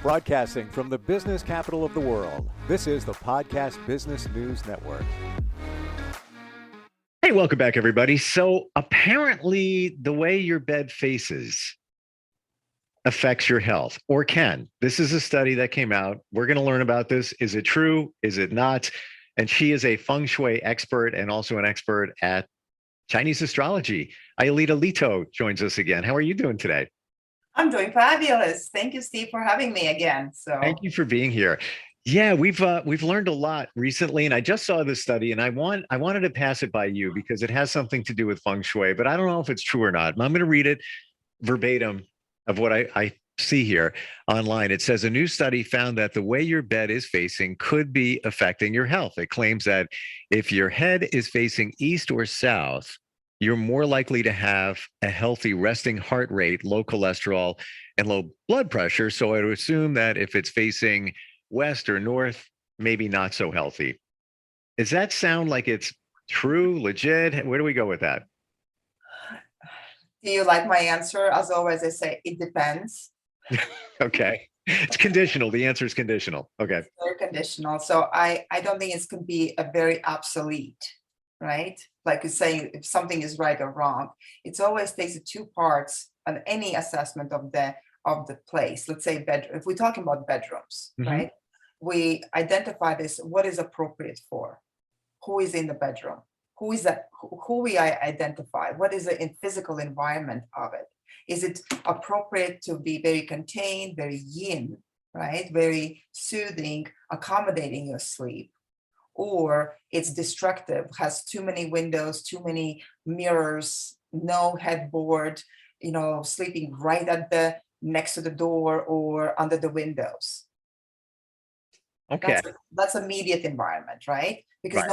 Broadcasting from the business capital of the world, this is the Podcast Business News Network. Hey, welcome back, everybody. So apparently the way your bed faces affects your health, or can. This is a study that came out. We're going to learn about this. Is it true? Is it not? And she is a Feng Shui expert and also an expert at Chinese astrology. Aelita Leto joins us again. How are you doing today? I'm doing fabulous. Thank you, Steve, for having me again. Thank you for being here. Yeah, we've learned a lot recently, and I just saw this study, and I wanted to pass it by you because it has something to do with feng shui, but I don't know if it's true or not. I'm going to read it verbatim of what I see here online. It says a new study found that the way your bed is facing could be affecting your health. It claims that if your head is facing east or south, you're more likely to have a healthy resting heart rate, low cholesterol, and low blood pressure. So I would assume that if it's facing west or north, maybe not so healthy. Does that sound like it's true, legit? Where do we go with that? Do you like my answer? As always, I say it depends. Okay. It's conditional. The answer is conditional. Okay. It's very conditional. So I don't think it's going to be a very obsolete, right? Like you're saying, if something is right or wrong, it's always takes two parts on any assessment of the place. Let's say bedroom. If we're talking about bedrooms, right? We identify this, what is appropriate for, who is in the bedroom, who is that, who we identify, what is the physical environment of it. Is it appropriate to be very contained, very yin, right? Very soothing, accommodating your sleep, or it's destructive, has too many windows, too many mirrors, no headboard, sleeping right at the next to the door or under the windows. Okay. That's immediate environment, right? Because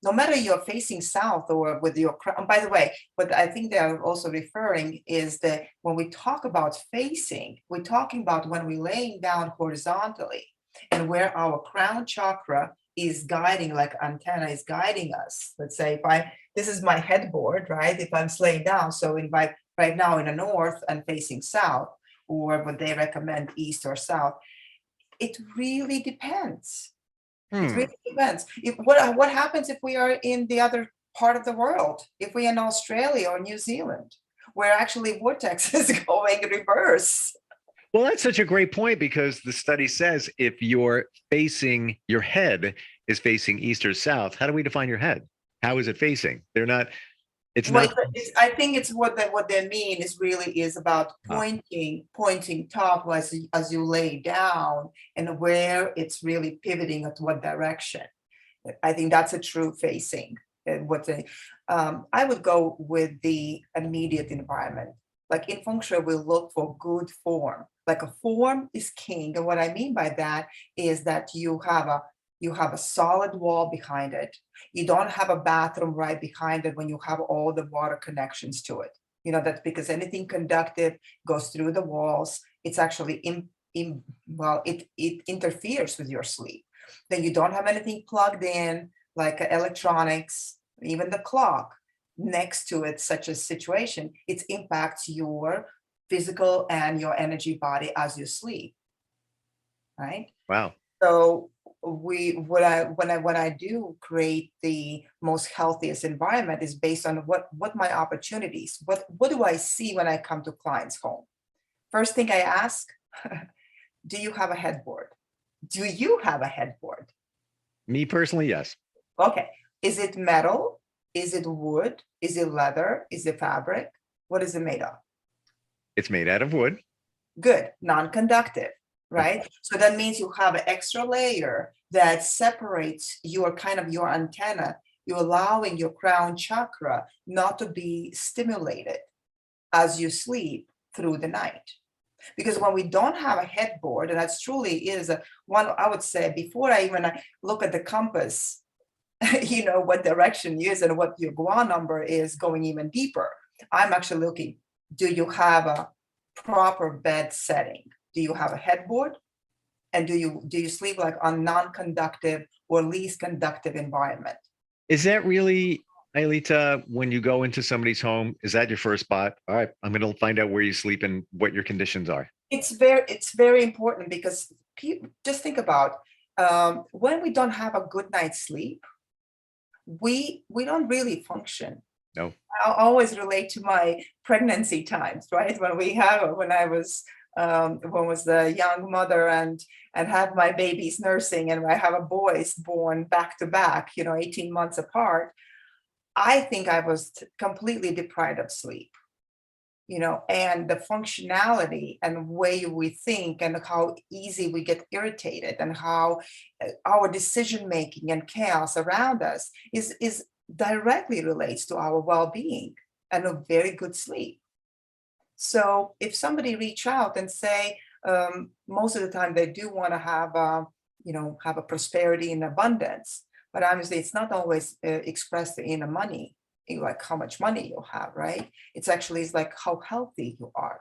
no matter you're facing south or with your crown. By the way, what I think they are also referring is that when we talk about facing, we're talking about when we're laying down horizontally and where our crown chakra is guiding, like antenna is guiding us. Let's say this is my headboard, right? If I'm laying down, so right now in the north and facing south, or would they recommend east or south? It really depends. It really depends. What happens if we are in the other part of the world? If we're in Australia or New Zealand, where actually vortex is going reverse? Well, that's such a great point because the study says if your head is facing east or south, how do we define your head? How is it facing? I think it's what they mean is really about pointing top as you lay down and where it's really pivoting at what direction. I think that's a true facing. I would go with the immediate environment. Like in feng shui, we look for good form. Like a form is king, and what I mean by that is that you have a solid wall behind it. You don't have a bathroom right behind it when you have all the water connections to it. That's because anything conductive goes through the walls. It's actually it interferes with your sleep. Then you don't have anything plugged in, like electronics, even the clock next to it, such a situation, it impacts your physical and your energy body as you sleep, right? Wow. So when I do create the most healthiest environment is based on what my opportunities, what do I see when I come to clients' home? First thing I ask, do you have a headboard? Do you have a headboard? Me personally, yes. Okay. Is it metal? Is it wood? Is it leather? Is it fabric? What is it made of? It's made out of wood. Good. Non-conductive, right? So that means you have an extra layer that separates your antenna. You're allowing your crown chakra not to be stimulated as you sleep through the night. Because when we don't have a headboard, and that's truly is one, I would say, before I even look at the compass, what direction you is and what your gua number is going even deeper. I'm actually looking, do you have a proper bed setting? Do you have a headboard? And do you sleep like on non-conductive or least conductive environment? Is that really Aelita, when you go into somebody's home, is that your first spot? All right, I'm going to find out where you sleep and what your conditions are. It's very important because just think about when we don't have a good night's sleep, we don't really function. No. I always relate to my pregnancy times, right? When I was a young mother and had my babies nursing, and I have a boys born back to back, 18 months apart. I think I was completely deprived of sleep, and the functionality and way we think and how easy we get irritated and how our decision making and chaos around us is directly relates to our well-being and a very good sleep. So if somebody reach out and say, most of the time they do want to have a prosperity and abundance, but obviously it's not always expressed in the money, like how much money you have, right? It's like how healthy you are.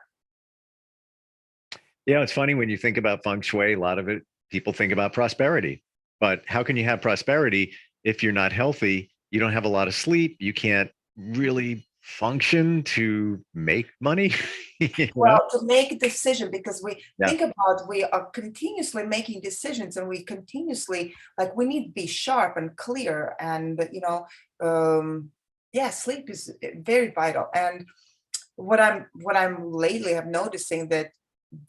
Yeah, it's funny when you think about feng shui, a lot of it, people think about prosperity. But how can you have prosperity if you're not healthy? You don't have a lot of sleep. You can't really function to make money. you know? Well, to make a decision, because Yeah. think about, we are continuously making decisions, and we continuously, like, we need to be sharp and clear, and yeah, sleep is very vital. And what I'm lately have noticing that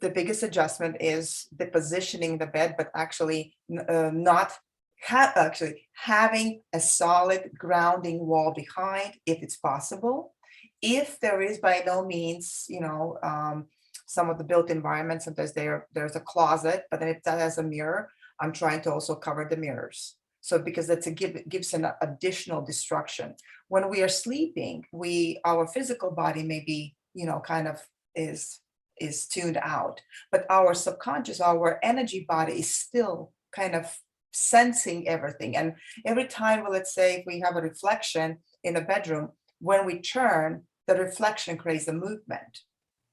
the biggest adjustment is the positioning the bed, but actually not actually having a solid grounding wall behind, if it's possible. If there is, by no means, some of the built environments, sometimes there's a closet, but then if that has a mirror, I'm trying to also cover the mirrors. So because gives an additional destruction. When we are sleeping, our physical body may be, kind of is tuned out, but our subconscious, our energy body is still kind of sensing everything. And every time, well, let's say if we have a reflection in a bedroom, when we turn, the reflection creates a movement,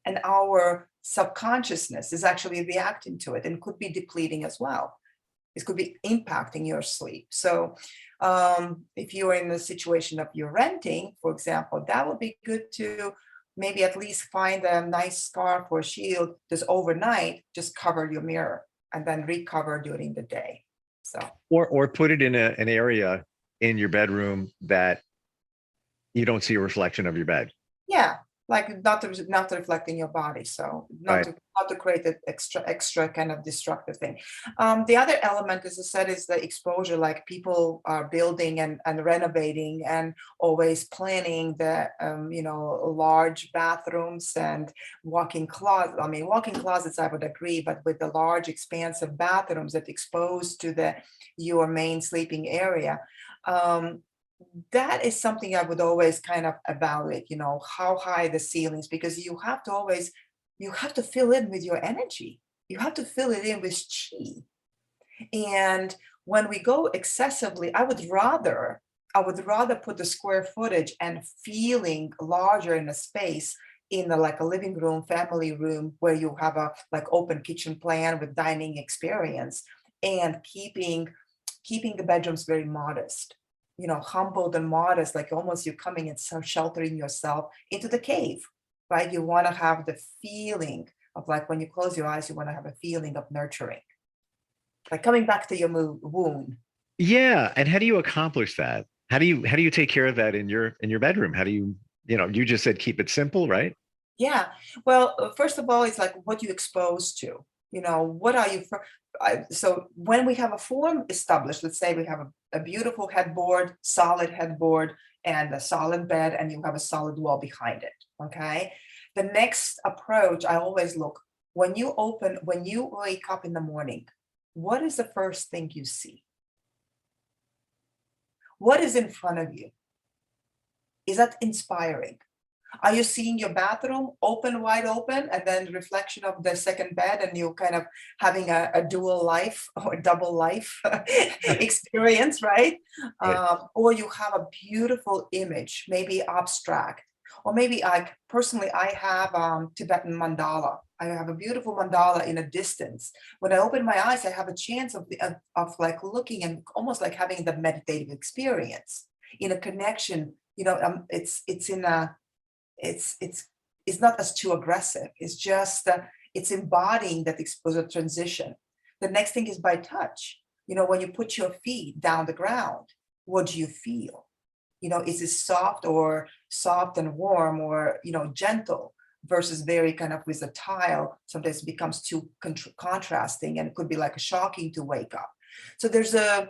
and our subconsciousness is actually reacting to it and could be depleting as well. It could be impacting your sleep. So if you're in the situation of you're renting, for example, that would be good to maybe at least find a nice scarf or shield just overnight, just cover your mirror and then recover during the day. So Or put it in an area in your bedroom that you don't see a reflection of your bed. yeah, like not to reflect in your body, so Right. not to create an extra kind of destructive thing. The other element, as I said, is the exposure. Like, people are building and renovating and always planning the large bathrooms and walk-in closet. I mean, walk-in closets, I would agree, but with the large expansive bathrooms that expose to your main sleeping area. That is something I would always kind of evaluate, how high the ceilings, because you have to fill in with your energy. You have to fill it in with chi. And when we go excessively, I would rather put the square footage and feeling larger in a space in like a living room, family room, where you have a like open kitchen plan with dining experience, and keeping the bedrooms very modest, humbled and modest, like almost you're coming and sheltering yourself into the cave, right? You want to have the feeling of, like, when you close your eyes, you want to have a feeling of nurturing, like coming back to your womb. Yeah. And how do you accomplish that? How do you take care of that in your bedroom? How do you just said keep it simple, right? Yeah. Well, first of all, it's like what you expose to. What are you so when we have a form established, let's say we have a beautiful headboard, solid headboard, and a solid bed, and you have a solid wall behind it. Okay. The next approach, I always look, when you wake up in the morning, what is the first thing you see? What is in front of you? Is that inspiring? Are you seeing your bathroom wide open, and then reflection of the second bed, and you kind of having a dual life or double life experience, right? Right. Or you have a beautiful image, maybe abstract, or maybe I have Tibetan mandala. I have a beautiful mandala in a distance. When I open my eyes, I have a chance of like looking and almost like having the meditative experience in a connection it's in a, it's not as too aggressive. It's just, it's embodying that exposure transition. The next thing is by touch. When you put your feet down the ground, what do you feel? Is it soft and warm, or, gentle, versus very kind of with a tile, sometimes it becomes too contrasting, and it could be like shocking to wake up. So there's a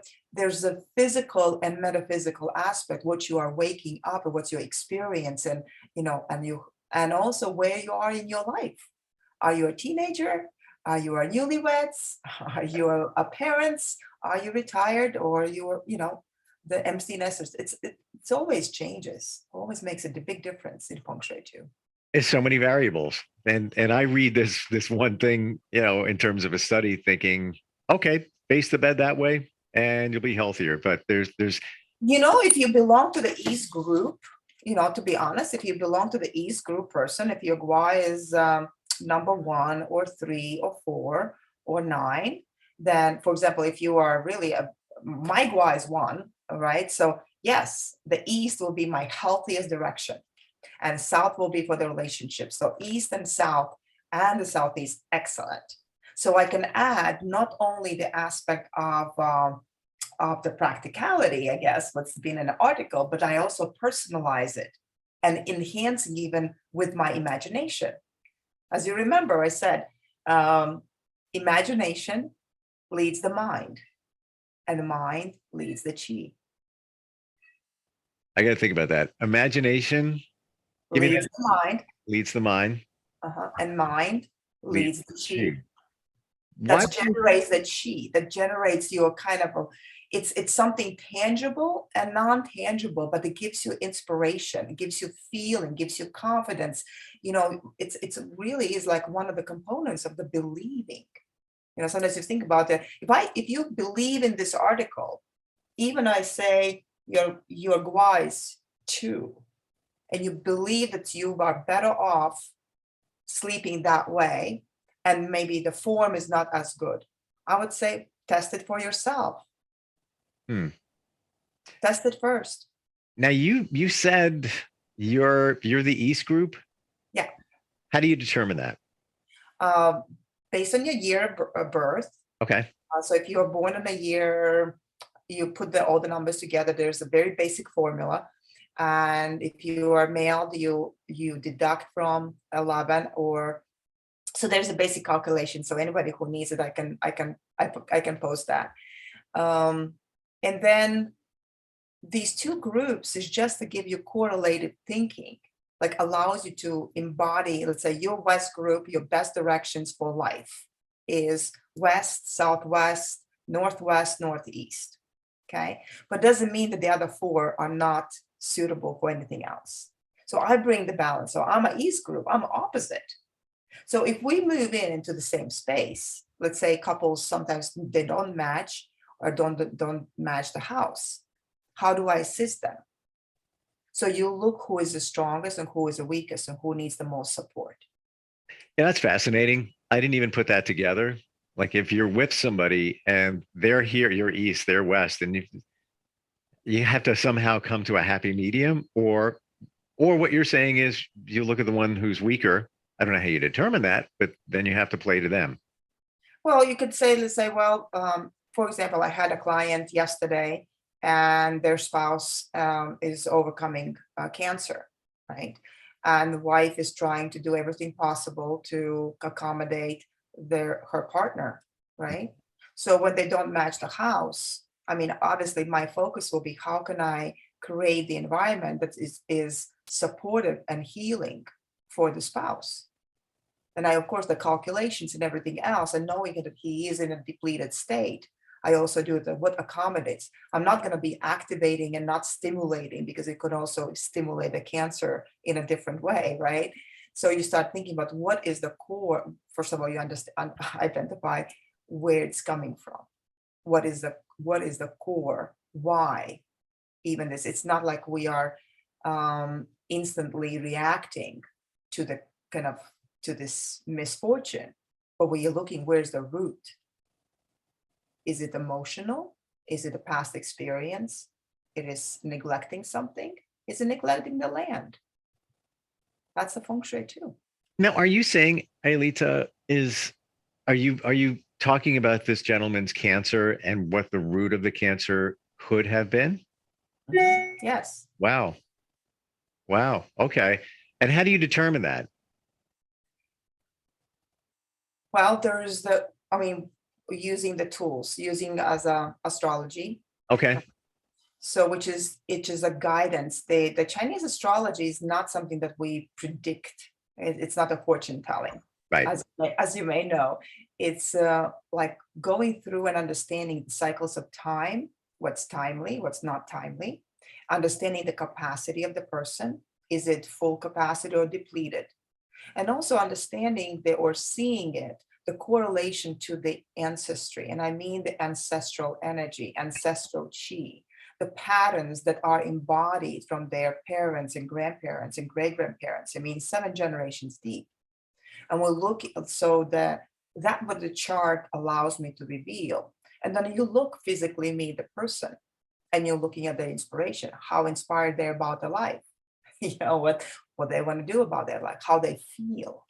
physical and metaphysical aspect, what you are waking up, or what you're experiencing, and also where you are in your life. Are you a teenager? Are you a newlyweds? Are you a parents? Are you retired? Or the empty nesters? It's always changes, always makes a big difference in feng shui too. It's so many variables. And I read this one thing, in terms of a study, thinking, okay, face the bed that way and you'll be healthier. But there's if you belong to the East group, to be honest, if you belong to the East group person, if your Gua is number 1 or 3 or 4 or 9, then, for example, if you are really my Gua is 1, all right? So yes, the East will be my healthiest direction, and South will be for the relationship. So East and South and the Southeast, excellent. So I can add not only the aspect of the practicality, I guess, what's been in the article, but I also personalize it and enhancing even with my imagination. As you remember, I said, imagination leads the mind, and the mind leads the chi. I got to think about that. Imagination Leads the mind. Leads the mind. And mind leads the chi. Why? That generates the chi, that generates your kind of it's something tangible and non-tangible, but it gives you inspiration, it gives you feeling, gives you confidence. It's really is like one of the components of the believing. Sometimes you think about it. If you believe in this article, even I say your Gua is 2, and you believe that you are better off sleeping that way, and maybe the form is not as good, I would say test it for yourself. Test it first. Now you said you're the East group. Yeah. How do you determine that? Based on your year of birth. Okay. So if you are born in a year, you put all the numbers together. There's a very basic formula. And if you are male, you deduct from 11, or so there's a basic calculation. So anybody who needs it, I can post that. And then these 2 groups is just to give you correlated thinking, like allows you to embody, let's say your West group, your best directions for life is West, Southwest, Northwest, Northeast. Okay. But doesn't mean that the other 4 are not suitable for anything else. So I bring the balance. So I'm an East group, I'm opposite. So if we move into the same space, let's say couples, sometimes they don't match or don't match the house. How do I assist them? So you look who is the strongest and who is the weakest and who needs the most support. Yeah, that's fascinating. I didn't even put that together. Like if you're with somebody and they're here, you're East, they're West, and you have to somehow come to a happy medium, or what you're saying is you look at the one who's weaker. I don't know how you determine that, but then you have to play to them. Well, you could say, let's say, well, for example, I had a client yesterday and their spouse is overcoming cancer, right? And the wife is trying to do everything possible to accommodate her partner, right? So when they don't match the house, I mean, obviously my focus will be how can I create the environment that is supportive and healing for the spouse. And of course, the calculations and everything else, and knowing that he is in a depleted state, I also do what accommodates. I'm not going to be activating and not stimulating, because it could also stimulate the cancer in a different way, right? So you start thinking about what is the core. First of all, you identify where it's coming from. What is the core? Why? Even this, it's not like we are instantly reacting to the to this misfortune, but when you're looking, where's the root? Is it emotional? Is it a past experience? It is neglecting something. is neglecting the land. That's the feng shui too. Now, are you saying, Aelita, are you talking about this gentleman's cancer and what the root of the cancer could have been? Yes. Wow. Wow. Okay. And how do you determine that? Well, there's using the tools, using as a astrology. Okay. So it is a guidance. The Chinese astrology is not something that we predict. It's not a fortune telling. Right. As you may know, it's like going through and understanding the cycles of time, what's timely, what's not timely, understanding the capacity of the person. Is it full capacity or depleted? And also understanding or seeing it, the correlation to the ancestry. And I mean the ancestral energy, ancestral chi, the patterns that are embodied from their parents and grandparents and great grandparents. I mean, 7 generations deep. And we'll look, so that what the chart allows me to reveal. And then you look physically, meet the person, and you're looking at the inspiration, how inspired they're about their life, what they want to do about their life, how they feel,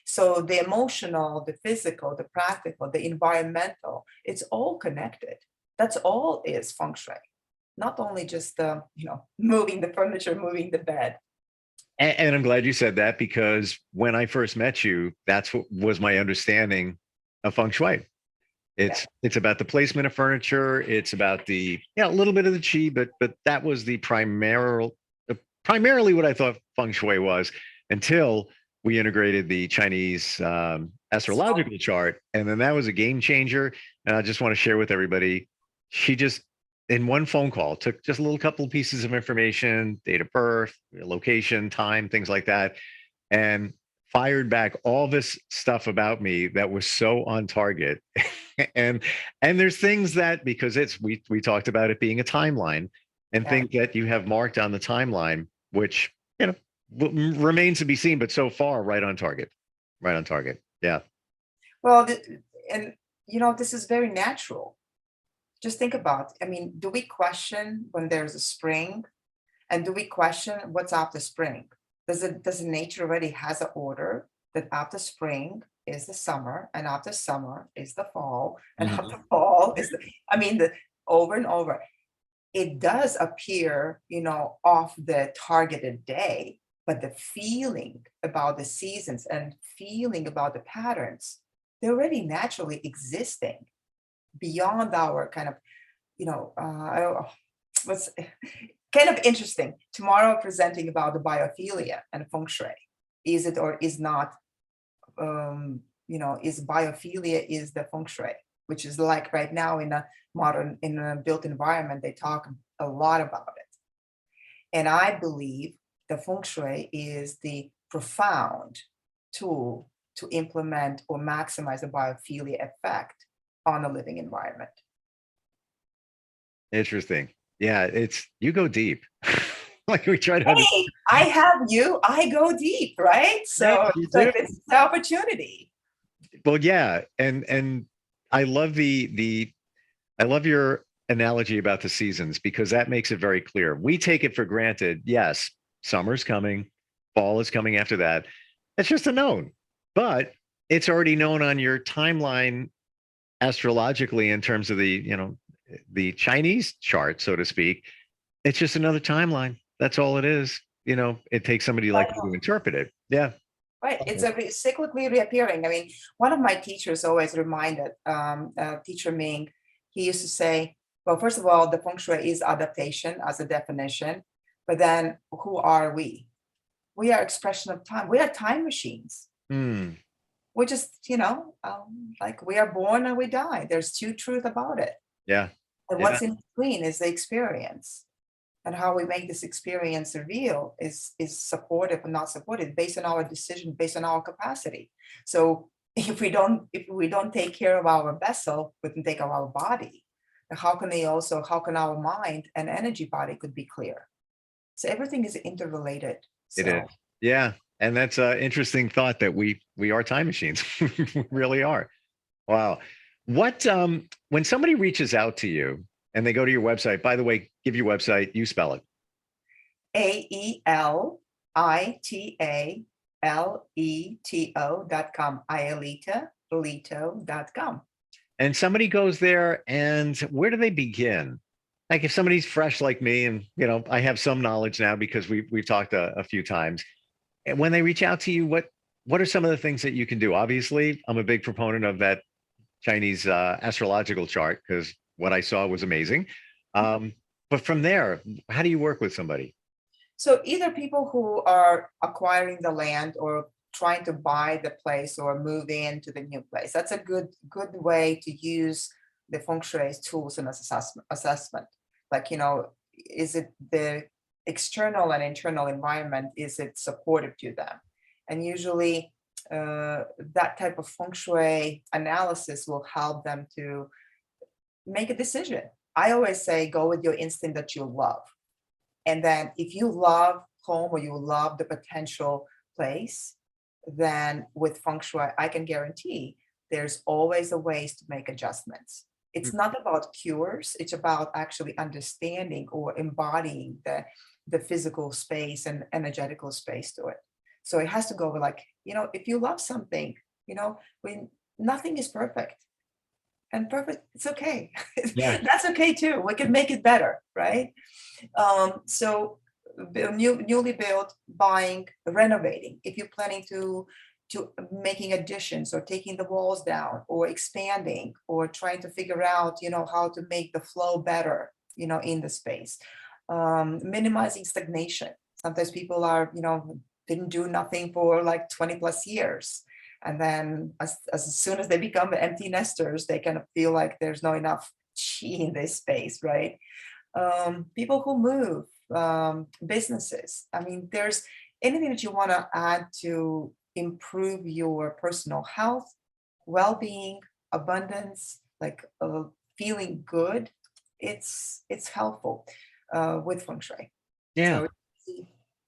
so the emotional, the physical, the practical, the environmental, it's all connected. That's all is feng shui, not only just moving the furniture, moving the bed. And I'm glad you said that, because when I first met you, that's what was my understanding of feng shui. It's about the placement of furniture. It's about a little bit of the chi, but that was the primarily what I thought feng shui was, until we integrated the Chinese astrological chart, and then that was a game changer. And I just want to share with everybody, she just, in one phone call, took just a little couple of pieces of information, date of birth, location, time, things like that, and fired back all this stuff about me that was so on target. and there's things that, because we talked about it being a timeline, and things that you have marked on the timeline, which remains to be seen, but so far right on target. Yeah. Well, this is very natural. Just think about, do we question when there's a spring? And do we question what's after spring? Does nature already has an order that after spring is the summer, and after summer is the fall, and after fall is the over and over. It does appear, off the targeted day, but the feeling about the seasons and feeling about the patterns, they're already naturally existing beyond our kind of, what's kind of interesting. Tomorrow presenting about the biophilia and feng shui. Is it or is not, is biophilia is the feng shui, which is like right now in a built environment, they talk a lot about it. And I believe the feng shui is the profound tool to implement or maximize the biophilia effect on a living environment. Interesting. Yeah, you go deep. Like we try to. Hey, I have you. I go deep, right? So it's the opportunity. Well, yeah, and I love I love your analogy about the seasons, because that makes it very clear. We take it for granted. Yes, summer's coming, fall is coming after that. It's just a known, but it's already known on your timeline astrologically in terms of the Chinese chart, so to speak. It's just another timeline. That's all it is. It takes somebody like you to interpret it. Yeah. Right. It's cyclically reappearing. One of my teachers always reminded, teacher Ming, he used to say, well, first of all, the feng shui is adaptation as a definition, but then who are we? We are expression of time. We are time machines. We're just, like we are born and we die. There's two truths about it. Yeah. And what's in between is the experience. And how we make this experience real is supportive or not supportive based on our decision, based on our capacity. So if we don't take care of our vessel, we can take care of our body. How can our mind and energy body could be clear? So everything is interrelated. It is. Yeah. And that's an interesting thought, that we are time machines. We really are. Wow. What, when somebody reaches out to you and they go to your website, by the way, give your website, you spell it. AELITALETO.com. Aelita, Leto.com. And somebody goes there, and where do they begin? Like if somebody's fresh like me, and I have some knowledge now because we've talked a few times. And when they reach out to you, what are some of the things that you can do? Obviously, I'm a big proponent of that Chinese astrological chart because what I saw was amazing. But from there, how do you work with somebody? So either people who are acquiring the land or trying to buy the place or move into the new place, that's a good way to use the feng shui tools and assessment. Like, is it the external and internal environment, is it supportive to them? And usually that type of feng shui analysis will help them to make a decision. I always say, go with your instinct that you love. And then if you love home or you love the potential place, then with feng shui, I can guarantee there's always a ways to make adjustments. It's not about cures. It's about actually understanding or embodying the physical space and energetical space to it. So it has to go with like, if you love something, when nothing is perfect. And perfect, it's okay. Yeah. That's okay too. We can make it better, right? So newly built, buying, renovating. If you're planning to making additions or taking the walls down or expanding or trying to figure out, how to make the flow better, in the space. Minimizing stagnation. Sometimes people are, didn't do nothing for like 20 plus years. And then as soon as they become empty nesters, they kind of feel like there's not enough chi in this space, right? People who move, businesses. I mean, there's anything that you want to add to improve your personal health, well-being, abundance, like feeling good. It's helpful with feng shui. Yeah. So it's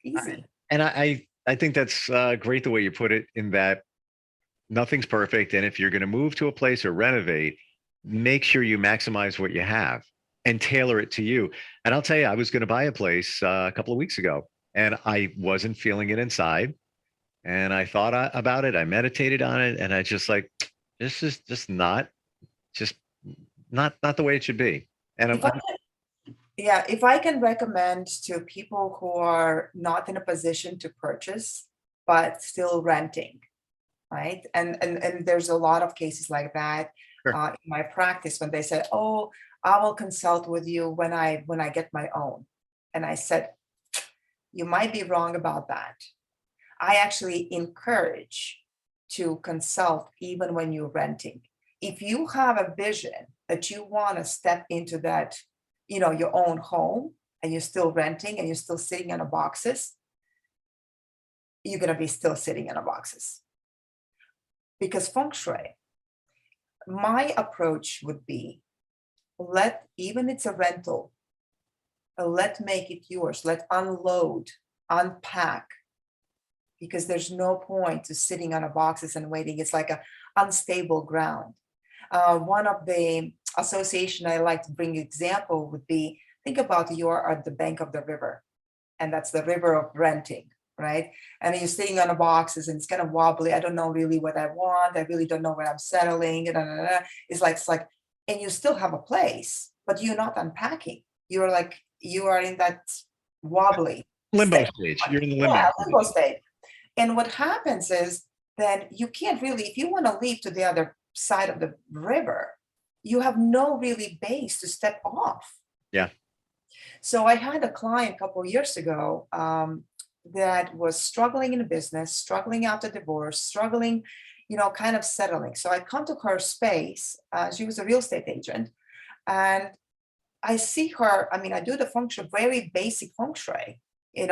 easy. And I think that's great the way you put it, in that nothing's perfect. And if you're going to move to a place or renovate, make sure you maximize what you have and tailor it to you. And I'll tell you, I was going to buy a place a couple of weeks ago and I wasn't feeling it inside. And I thought about it. I meditated on it. And I just like, this is just not the way it should be. And If I can recommend to people who are not in a position to purchase, but still renting, right? And there's a lot of cases like that. Sure. In my practice, when they say, "Oh, I will consult with you when I get my own," and I said, "You might be wrong about that. I actually encourage to consult even when you're renting. If you have a vision that you want to step into that, your own home, and you're still renting and you're still sitting in the boxes, you're going to be still sitting in the boxes." Because feng shui, my approach would be, even it's a rental, let make it yours. Let unload, unpack, because there's no point to sitting on a boxes and waiting. It's like a unstable ground. One of the association I like to bring example would be, think about you're at the bank of the river, and that's the river of renting, right? And you're sitting on the boxes and it's kind of wobbly. I don't know really what I want. I really don't know where I'm settling. It's like, and you still have a place, but you're not unpacking. You are in that wobbly limbo state. stage. You're in the limbo state. And what happens is then you can't really, if you want to leave to the other side of the river, you have no really base to step off. Yeah. So I had a client a couple of years ago that was struggling in a business, struggling after divorce, struggling, kind of settling. So I come to her space. She was a real estate agent, and I see her. I mean, I do the feng shui, very basic feng shui, and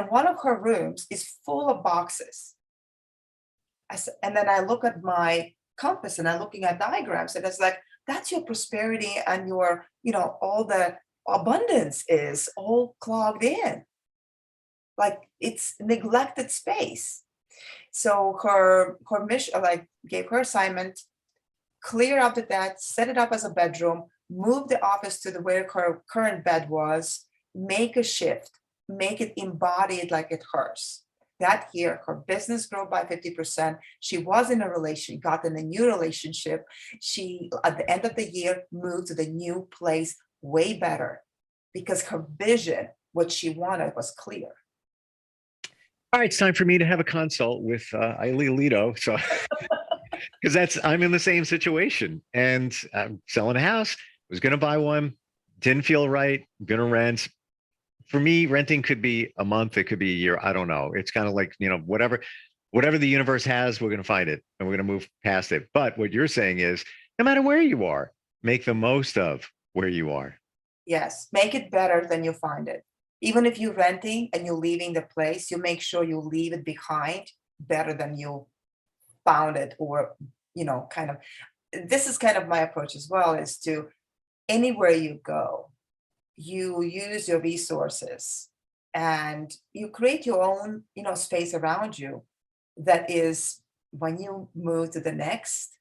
one of her rooms is full of boxes. And then I look at my compass and I'm looking at diagrams, and it's like, that's your prosperity and your, all the abundance is all clogged in. Like it's neglected space. So her mission, like gave her assignment, clear up that, set it up as a bedroom, move the office to where her current bed was, make a shift. make it embodied like it hers. That year, her business grew by 50%. She was in a relation, got in a new relationship. She, at the end of the year, moved to the new place way better because her vision, what she wanted, was clear. All right, it's time for me to have a consult with Leto. So, because I'm in the same situation, and I'm selling a house. Was going to buy one, didn't feel right. Going to rent. For me, renting could be a month, it could be a year. I don't know. It's kind of like, whatever the universe has, we're going to find it and we're going to move past it. But what you're saying is, no matter where you are, make the most of where you are. Yes, make it better than you find it. Even if you're renting and you're leaving the place, you make sure you leave it behind better than you found it, or, kind of, this is kind of my approach as well, is to anywhere you go, you use your resources and you create your own, space around you. That is, when you move to the next,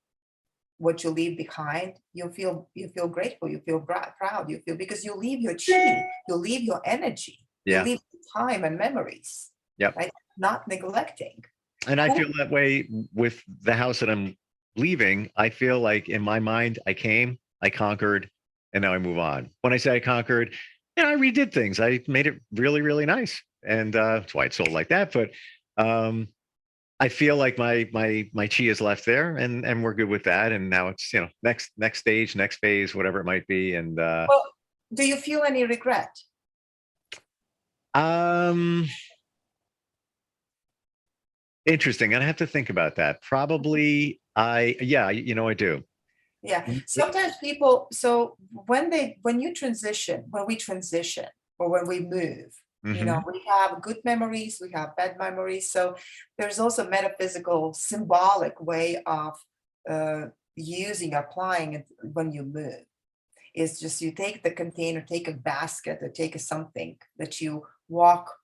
what you leave behind, you feel grateful, you feel proud, you feel, because you leave your chi, you leave your energy, you Yeah. leave time and memories. Yep. Right? Not neglecting. And I feel that way with the house that I'm leaving. I feel like in my mind, I came, I conquered, and now I move on. When I say I conquered, I redid things. I made it really, really nice. And that's why it sold like that. But I feel like my chi is left there, and we're good with that. And now it's, next stage, next phase, whatever it might be. And Well, do you feel any regret? Interesting. I have to think about that. Probably I do. Yeah, sometimes people, so when we transition, or when we move, we have good memories, we have bad memories. So there's also metaphysical, symbolic way of applying it when you move. It's just, you take the container, take a basket, or take something that you walk,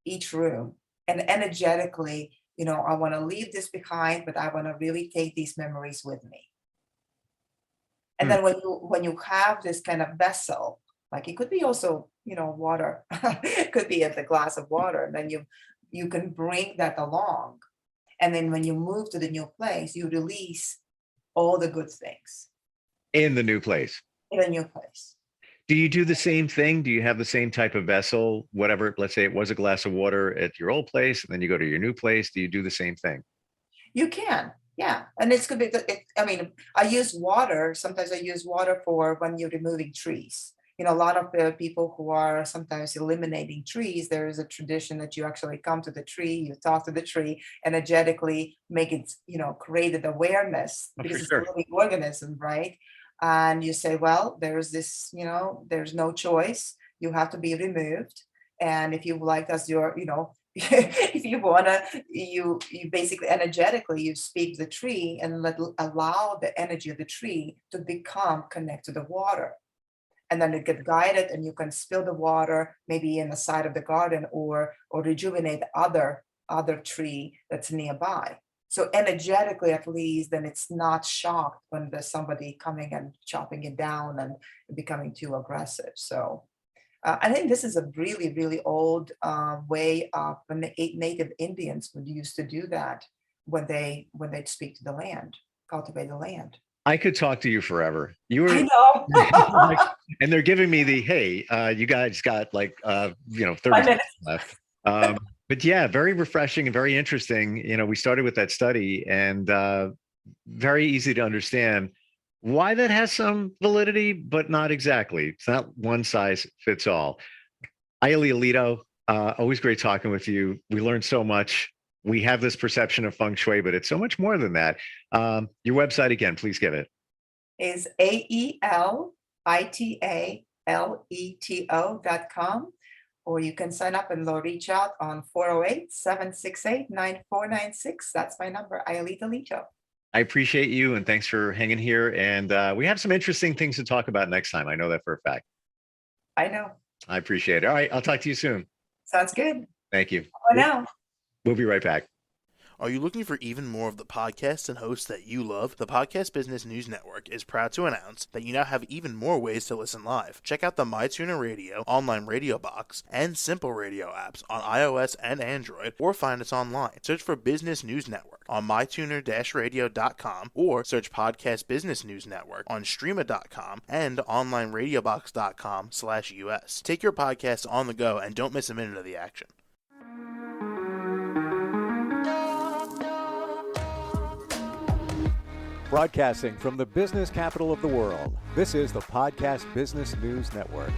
each room, and energetically, I want to leave this behind, but I want to really take these memories with me. And then when you have this kind of vessel, like it could be also, water, it could be a glass of water, and then you can bring that along. And then when you move to the new place, you release all the good things. In the new place. In a new place. Do you do the same thing? Do you have the same type of vessel, whatever, let's say it was a glass of water at your old place, and then you go to your new place? Do you do the same thing? You can. Yeah, and it's good. I use water. Sometimes I use water for when you're removing trees. A lot of the people who are sometimes eliminating trees, there is a tradition that you actually come to the tree, you talk to the tree, energetically make it, create an awareness, because it's a living organism, right? And you say, well, there's this, there's no choice. You have to be removed. And if you like as your, if you wanna, you basically energetically, you speak the tree and allow the energy of the tree to become connected to the water. And then it get guided, and you can spill the water maybe in the side of the garden, or rejuvenate other tree that's nearby. So energetically, at least, then it's not shocked when there's somebody coming and chopping it down and becoming too aggressive. So I think this is a really, really old way of when the native Indians would used to do that when they'd speak to the land, cultivate the land. I could talk to you forever. You were, I know. and they're giving me the, hey, you guys got 30 minutes left. But yeah, very refreshing and very interesting. We started with that study, and very easy to understand why that has some validity, but not exactly. It's not one size fits all. Aelita, always great talking with you. We learned so much. We have this perception of Feng Shui, but it's so much more than that. Your website again, please give it. Is AELITALETO.com, or you can sign up and reach out on 408-768-9496. That's my number, Aelita Leto. I appreciate you, and thanks for hanging here. And we have some interesting things to talk about next time. I know that for a fact. I know. I appreciate it. All right, I'll talk to you soon. Sounds good. Thank you. For now. We'll be right back. Are you looking for even more of the podcasts and hosts that you love? The Podcast Business News Network is proud to announce that you now have even more ways to listen live. Check out the MyTuner Radio, online radio box, and Simple Radio apps on iOS and Android, or find us online. Search for Business News Network on mytuner-radio.com, or search Podcast Business News Network on streama.com and onlineradiobox.com/US. Take your podcast on the go and don't miss a minute of the action. Broadcasting from the business capital of the world, this is the Podcast Business News Network.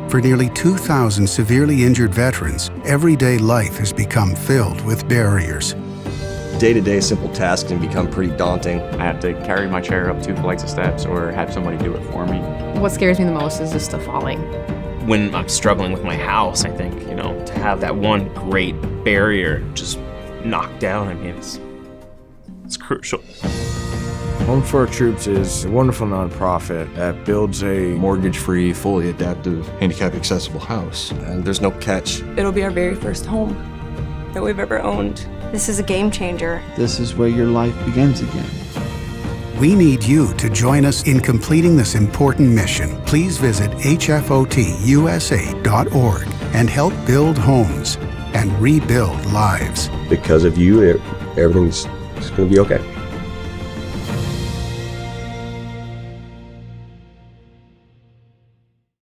For nearly 2,000 severely injured veterans, everyday life has become filled with barriers. Day-to-day simple tasks can become pretty daunting. I have to carry my chair up 2 flights of steps or have somebody do it for me. What scares me the most is just the falling. When I'm struggling with my house, I think, to have that one great barrier just knocked down, it's crucial. Home for Our Troops is a wonderful nonprofit that builds a Mortgage-free, fully adaptive, handicap-accessible house. And there's no catch. It'll be our very first home that we've ever owned. This is a game changer. This is where your life begins again. We need you to join us in completing this important mission. Please visit hfotusa.org and help build homes and rebuild lives. Because of you, everything's going to be okay.